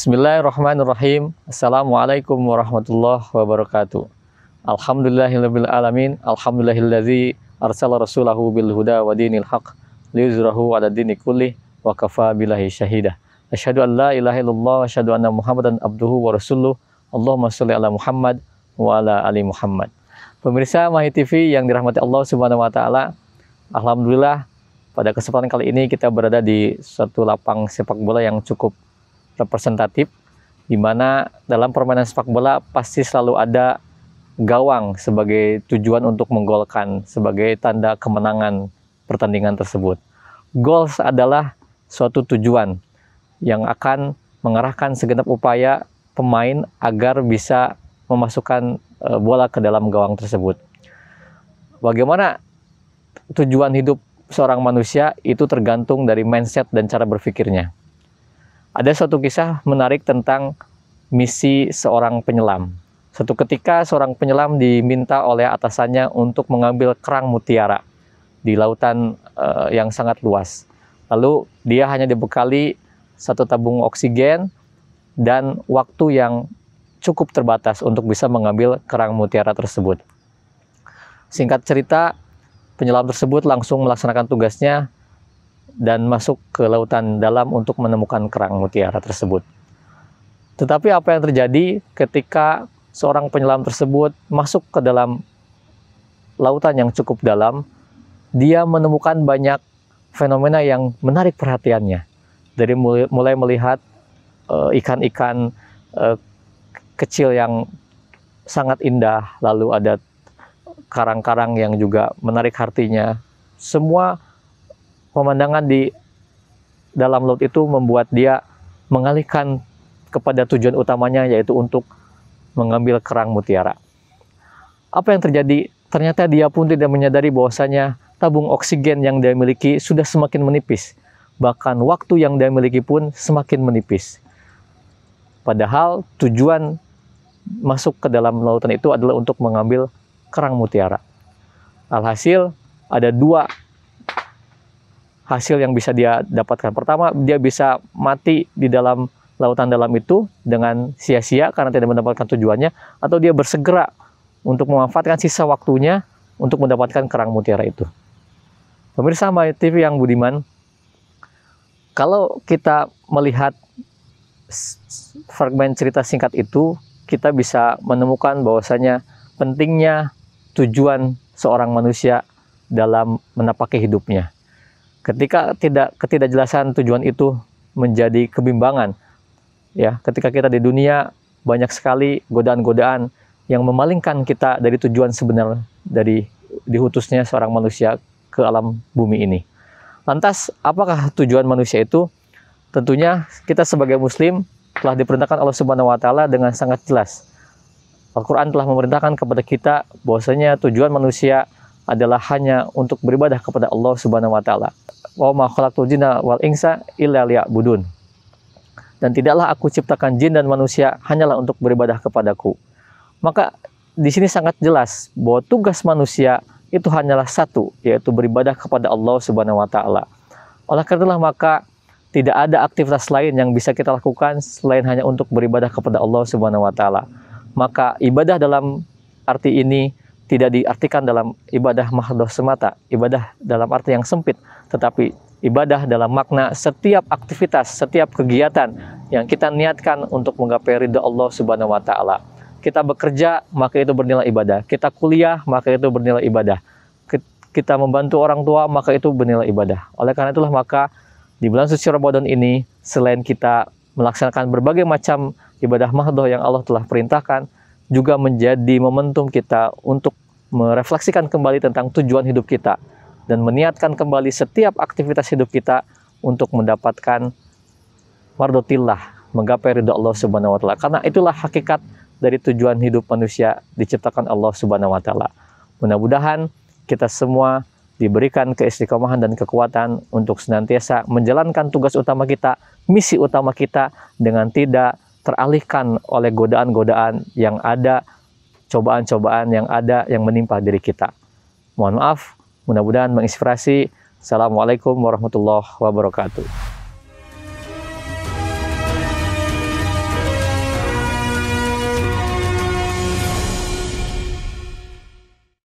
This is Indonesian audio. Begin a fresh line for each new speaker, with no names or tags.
Bismillahirrahmanirrahim. Assalamualaikum warahmatullahi wabarakatuh. Alhamdulillahirabbil alamin. Alhamdulillahilladzi arsala rasulahu bil huda wa dinil haq liyuzhirahu 'ala dini kullih wa kafa billahi syahida. Asyhadu an la ilaha illallah wa asyhadu anna Muhammadan abduhu wa rasuluh. Allahumma shalli ala Muhammad wa ala ali Muhammad. Pemirsa Mahi TV yang dirahmati Allah Subhanahu wa taala, alhamdulillah pada kesempatan kali ini kita berada di suatu lapang sepak bola yang cukup representatif, di mana dalam permainan sepak bola pasti selalu ada gawang sebagai tujuan untuk menggolkan, sebagai tanda kemenangan pertandingan tersebut. Goals adalah suatu tujuan yang akan mengarahkan segenap upaya pemain agar bisa memasukkan bola ke dalam gawang tersebut. Bagaimana tujuan hidup seorang manusia itu tergantung dari mindset dan cara berpikirnya. Ada suatu kisah menarik tentang misi seorang penyelam. Suatu ketika seorang penyelam diminta oleh atasannya untuk mengambil kerang mutiara di lautan yang sangat luas. Lalu dia hanya dibekali satu tabung oksigen dan waktu yang cukup terbatas untuk bisa mengambil kerang mutiara tersebut. Singkat cerita, penyelam tersebut langsung melaksanakan tugasnya dan masuk ke lautan dalam untuk menemukan kerang mutiara tersebut. Tetapi apa yang terjadi ketika seorang penyelam tersebut masuk ke dalam lautan yang cukup dalam, dia menemukan banyak fenomena yang menarik perhatiannya. Dari mulai melihat ikan-ikan kecil yang sangat indah, lalu ada karang-karang yang juga menarik hatinya. Semua pemandangan di dalam laut itu membuat dia mengalihkan kepada tujuan utamanya, yaitu untuk mengambil kerang mutiara. Apa yang terjadi? Ternyata dia pun tidak menyadari bahwasanya tabung oksigen yang dia miliki sudah semakin menipis. Bahkan waktu yang dia miliki pun semakin menipis. Padahal tujuan masuk ke dalam lautan itu adalah untuk mengambil kerang mutiara. Alhasil ada dua hasil yang bisa dia dapatkan. Pertama, dia bisa mati di dalam lautan dalam itu dengan sia-sia karena tidak mendapatkan tujuannya, atau dia bersegera untuk memanfaatkan sisa waktunya untuk mendapatkan kerang mutiara itu. Pemirsa Mahi TV yang budiman, kalau kita melihat fragmen cerita singkat itu, kita bisa menemukan bahwasanya pentingnya tujuan seorang manusia dalam menapaki hidupnya. Ketika ketidakjelasan tujuan itu menjadi kebimbangan, ya, ketika kita di dunia banyak sekali godaan-godaan yang memalingkan kita dari tujuan sebenar dari diutusnya seorang manusia ke alam bumi ini. Lantas, apakah tujuan manusia itu? Tentunya kita sebagai muslim telah diperintahkan Allah Subhanahu wa taala dengan sangat jelas. Al-Qur'an telah memerintahkan kepada kita bahwasanya tujuan manusia adalah hanya untuk beribadah kepada Allah Subhanahu wa taala. Wa ma khalaqtul jinna wal insa illa liya'budun. Dan tidaklah aku ciptakan jin dan manusia hanyalah untuk beribadah kepadaku. Maka di sini sangat jelas bahwa tugas manusia itu hanyalah satu, yaitu beribadah kepada Allah Subhanahu wa taala. Oleh karena maka tidak ada aktivitas lain yang bisa kita lakukan selain hanya untuk beribadah kepada Allah Subhanahu wa taala. Maka ibadah dalam arti ini tidak diartikan dalam ibadah mahdhah semata, ibadah dalam arti yang sempit, tetapi ibadah dalam makna setiap aktivitas, setiap kegiatan yang kita niatkan untuk menggapai ridha Allah Subhanahu wa taala. Kita bekerja, maka itu bernilai ibadah. Kita kuliah, maka itu bernilai ibadah. Kita membantu orang tua, maka itu bernilai ibadah. Oleh karena itulah maka di bulan suci Ramadan ini, selain kita melaksanakan berbagai macam ibadah mahdhah yang Allah telah perintahkan, juga menjadi momentum kita untuk merefleksikan kembali tentang tujuan hidup kita dan meniatkan kembali setiap aktivitas hidup kita untuk mendapatkan mardotillah, menggapai ridha Allah Subhanahu wa taala. Karena itulah hakikat dari tujuan hidup manusia diciptakan Allah Subhanahu wa taala. Mudah-mudahan kita semua diberikan keistiqomahan dan kekuatan untuk senantiasa menjalankan tugas utama kita, misi utama kita, dengan tidak teralihkan oleh godaan-godaan yang ada, cobaan-cobaan yang ada yang menimpa diri kita. Mohon maaf, mudah-mudahan menginspirasi. Assalamualaikum warahmatullahi wabarakatuh.